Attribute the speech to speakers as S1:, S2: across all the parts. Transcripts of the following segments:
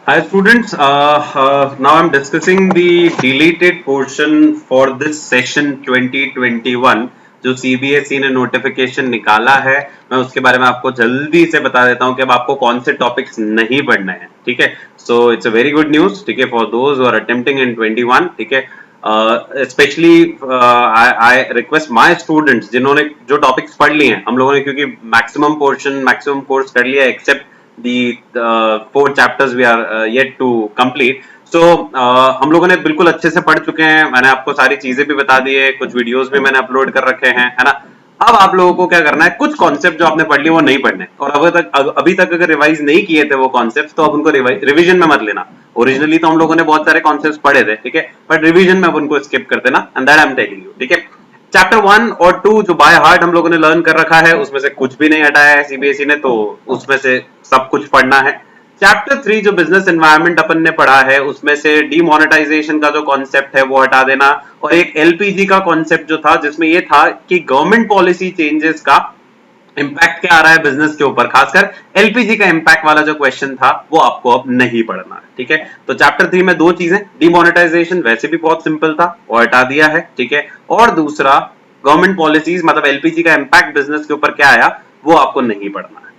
S1: Hi students, now I'm discussing the deleted portion for this session 2021 जो CBSE ने notification निकाला है। मैं उसके बारे में आपको जल्दी से बता देता हूँ कि अब आपको कौन से टॉपिक्स नहीं पढ़ने हैं, ठीक है। So it's a very good news, ठीक है, for those who are attempting in 21, ठीक है। Specially I request my students जिन्होंने जो टॉपिक्स पढ़ लिए हैं हम लोगों ने, क्योंकि मैक्सिमम कोर्स कर लिया accept the four chapters we are yet to complete. So हम लोगों ने बिल्कुल अच्छे से पढ़ चुके हैं। मैंने आपको सारी चीजें भी बता दी है, कुछ वीडियोस भी मैंने अपलोड कर रखे हैं, है ना। अब आप लोगों को क्या करना है, कुछ कॉन्सेप्ट जो आपने पढ़ लिए वो नहीं पढ़ने, और अभी तक अगर रिवाइज नहीं किए थे वो कॉन्सेप्ट, तो अब उनको रिविजन में मत लेना। ओरिजिनली तो हम लोगों ने बहुत सारे कॉन्सेप्ट पढ़े थे, ठीक है, बट रिविजन में अब उनको स्किप कर देना, and that I am telling you, ठीक है। चैप्टर 1 और 2 जो बाय हार्ट हम लोगों ने लर्न कर रखा है, उसमें से कुछ भी नहीं हटाया है सीबीएसई ने, तो उसमें से सब कुछ पढ़ना है। चैप्टर 3 जो बिजनेस एनवायरनमेंट अपन ने पढ़ा है, उसमें से डीमोनेटाइजेशन का जो कॉन्सेप्ट है वो हटा देना, और एक एलपीजी का कॉन्सेप्ट जो था जिसमें ये था कि गवर्नमेंट पॉलिसी चेंजेस का इम्पैक्ट क्या आ रहा है बिजनेस के ऊपर, खासकर एलपीजी का इम्पैक्ट वाला जो क्वेश्चन था वो आपको अब नहीं पढ़ना है, ठीक है। तो चैप्टर 3 में दो चीजें, डिमोनेटाइजेशन वैसे भी बहुत सिंपल था वो हटा दिया है, ठीक है, और दूसरा गवर्नमेंट पॉलिसीज मतलब एलपीजी का इम्पैक्ट बिजनेस के ऊपर क्या आया वो आपको नहीं पढ़ना है।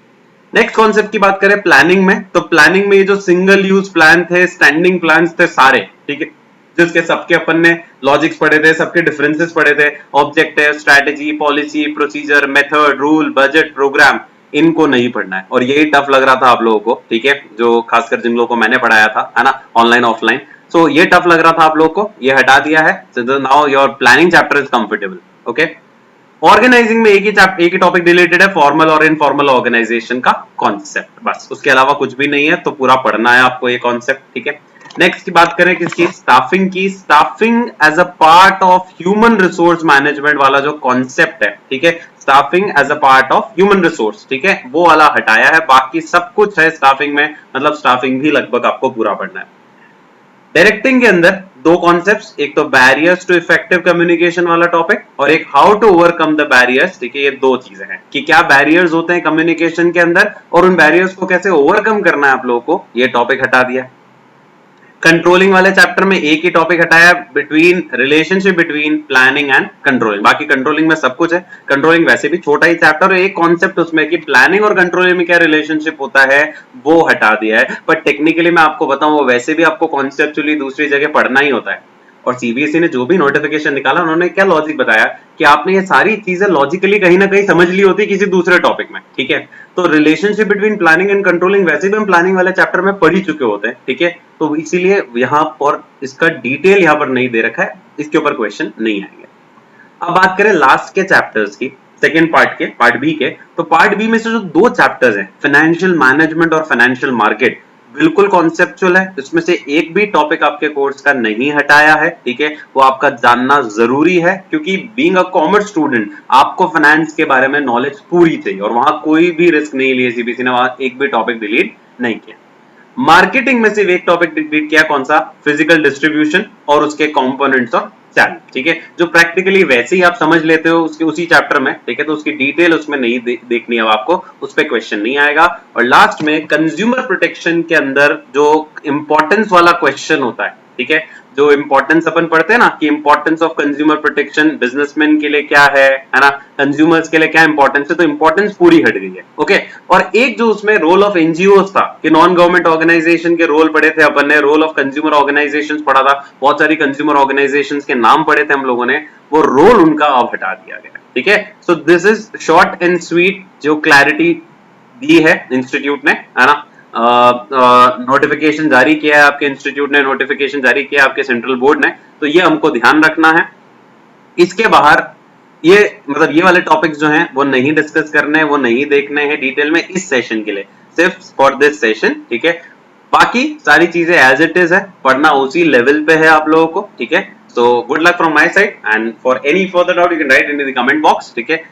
S1: नेक्स्ट कॉन्सेप्ट की बात करें प्लानिंग में, तो प्लानिंग में ये जो सिंगल यूज प्लान थे, स्टैंडिंग प्लान थे सारे, ठीक है, जिसके सबके अपन ने लॉजिक्स पढ़े थे, सबके डिफरेंसेस पढ़े थे, objective, strategy, policy, procedure, method, rule, budget, programme, इनको नहीं पढ़ना है। और यही टफ लग रहा था आप लोगों को, ठीक है, जो खासकर जिन लोगों को मैंने पढ़ाया था, है ना, ऑनलाइन ऑफलाइन। सो ये टफ लग रहा था आप लोगों को, ये हटा दिया है। So now your planning chapter is comfortable, okay. Organising में एक ही टॉपिक रिलेटेड है, फॉर्मल और इनफॉर्मल ऑर्गेनाइजेशन का कॉन्सेप्ट, बस उसके अलावा कुछ भी नहीं है, तो पूरा पढ़ना है आपको ये कॉन्सेप्ट, ठीक है। नेक्स्ट की बात करें किसकी, स्टाफिंग की। Staffing as a part of human resource management वाला जो कॉन्सेप्ट है, ठीक है, staffing as a part of human resource, ठीक है, वो वाला हटाया है, बाकी सब कुछ है स्टाफिंग में, मतलब स्टाफिंग भी लगभग आपको पूरा पढ़ना है। डायरेक्टिंग के अंदर दो कॉन्सेप्ट्स, एक तो बैरियर्स टू इफेक्टिव कम्युनिकेशन वाला टॉपिक, और एक how to overcome the barriers, ठीक है। ये दो चीजें हैं कि क्या बैरियर्स होते हैं कम्युनिकेशन के अंदर, और उन बैरियर्स को कैसे ओवरकम करना है आप लोगों को, ये टॉपिक हटा दिया। कंट्रोलिंग वाले चैप्टर में एक ही टॉपिक हटाया, between relationship between planning and controlling. बाकी कंट्रोलिंग में सब कुछ है, कंट्रोलिंग वैसे भी छोटा ही चैप्टर है, एक कॉन्सेप्ट उसमें कि प्लानिंग और कंट्रोलिंग में क्या रिलेशनशिप होता है वो हटा दिया है। पर टेक्निकली मैं आपको बताऊं, वो वैसे भी आपको कॉन्सेप्चुअली दूसरी जगह पढ़ना ही होता है। और सीबीएसई ने जो भी नोटिफिकेशन निकाला, उन्होंने क्या लॉजिक बताया कि आपने ये सारी चीजें लॉजिकली कहीं ना कहीं समझ ली होती किसी दूसरे टॉपिक में, ठीक है। तो relationship between planning and controlling वैसे भी हम प्लानिंग वाले चैप्टर में पढ़ ही चुके होते हैं, ठीक है, तो इसीलिए यहाँ पर इसका डिटेल यहाँ पर नहीं दे रखा है, इसके ऊपर क्वेश्चन नहीं आएंगे। अब बात करें लास्ट के चैप्टर्स की, सेकेंड पार्ट के, पार्ट बी के, तो पार्ट बी में से जो दो चैप्टर्स हैं, फाइनेंशियल मैनेजमेंट और फाइनेंशियल मार्केट, बिल्कुल कॉन्सेप्चुअल है, इसमें से एक भी टॉपिक आपके कोर्स का नहीं हटाया है, ठीक है, वो आपका जानना जरूरी है, क्योंकि बीइंग अ कॉमर्स स्टूडेंट आपको फाइनेंस के बारे में नॉलेज पूरी चाहिए, और वहां कोई भी रिस्क नहीं लिए सीबीएसई ने, वहां एक भी टॉपिक डिलीट नहीं किया। मार्केटिंग में से एक टॉपिक डिलीट किया, कौन सा, फिजिकल डिस्ट्रीब्यूशन और उसके कंपोनेंट्स और चैनल, ठीक है, जो प्रैक्टिकली वैसे ही आप समझ लेते हो उसके उसी चैप्टर में, ठीक है, तो उसकी डिटेल उसमें नहीं देखनी है आपको, उस पर क्वेश्चन नहीं आएगा। और लास्ट में कंज्यूमर प्रोटेक्शन के अंदर जो इंपॉर्टेंस वाला क्वेश्चन होता है, ठीक है, जो इंपॉर्टेंस अपन पढ़ते हैं ना कि importance of consumer protection businessman के लिए क्या है ना, कंज्यूमर्स के लिए क्या इंपॉर्टेंस है, तो इंपॉर्टेंस पूरी हट गई है, ओके। और एक जो उसमें रोल ऑफ एनजीओ था कि नॉन गवर्नमेंट ऑर्गेनाइजेशन के रोल पढ़े थे अपन ने, रोल ऑफ कंज्यूमर ऑर्गेनाइजेशन पढ़ा था, बहुत सारी कंज्यूमर ऑर्गेनाइजेशन के नाम पढ़े थे हम लोगों ने, वो रोल उनका अब हटा दिया गया, ठीक है। So this is short and sweet जो क्लैरिटी दी है इंस्टीट्यूट ने, है ना। नोटिफिकेशन जारी किया है आपके इंस्टीट्यूट ने, नोटिफिकेशन जारी किया आपके सेंट्रल बोर्ड ने, तो ये हमको ध्यान रखना है। इसके बाहर ये मतलब ये वाले टॉपिक्स जो हैं वो नहीं डिस्कस करने हैं, वो नहीं देखने हैं डिटेल में इस सेशन के लिए, सिर्फ फॉर दिस सेशन, ठीक है। बाकी सारी चीजें एज इट इज है, पढ़ना उसी लेवल पे है आप लोगों को, ठीक है। So good luck from my side, and for any further doubt you can write in the comment box, ठीक है।